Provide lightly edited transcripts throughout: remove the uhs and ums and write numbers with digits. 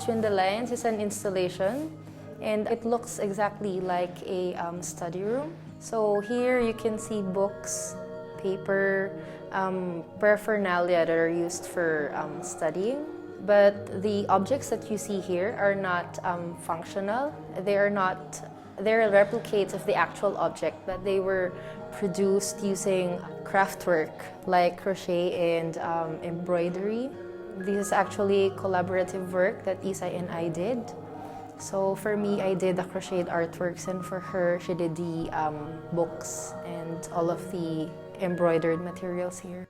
Between the Lines is an installation, and it looks exactly like a study room. So here you can see books, paper, paraphernalia that are used for studying. But the objects that you see here are not functional. They're replicates of the actual object, but they were produced using craft work like crochet and embroidery. This is actually collaborative work that Issay and I did. So for me, I did the crocheted artworks, and for her, she did the books and all of the embroidered materials here.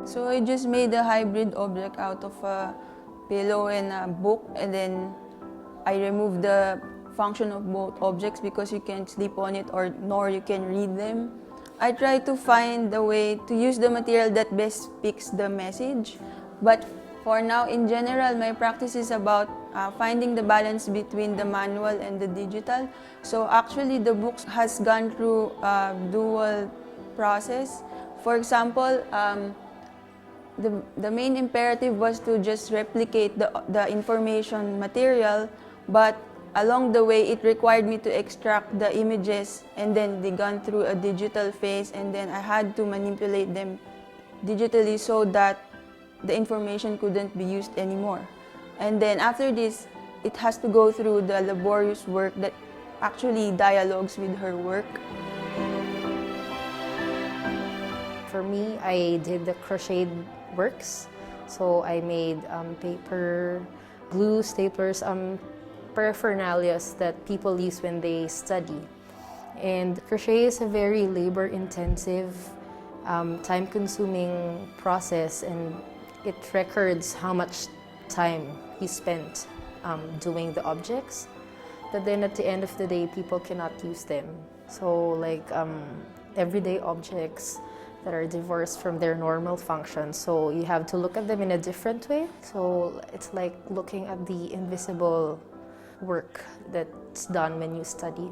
So I just made a hybrid object out of a pillow and a book, and then I removed the function of both objects because you can sleep on it nor you can read them. I try to find a way to use the material that best speaks the message. But for now, in general, my practice is about finding the balance between the manual and the digital. So actually, the book has gone through a dual process. For example, the main imperative was to just replicate the information material, but along the way, it required me to extract the images, and then they gone through a digital phase, and then I had to manipulate them digitally so that the information couldn't be used anymore. And then after this, it has to go through the laborious work that actually dialogues with her work. For me, I did the crocheted works. So I made paper, glue, staplers, paraphernalia that people use when they study. And crochet is a very labor-intensive, time-consuming process, and it records how much time you spent doing the objects. But then at the end of the day, people cannot use them. So like everyday objects that are divorced from their normal function. So you have to look at them in a different way. So it's like looking at the invisible work that's done when you study.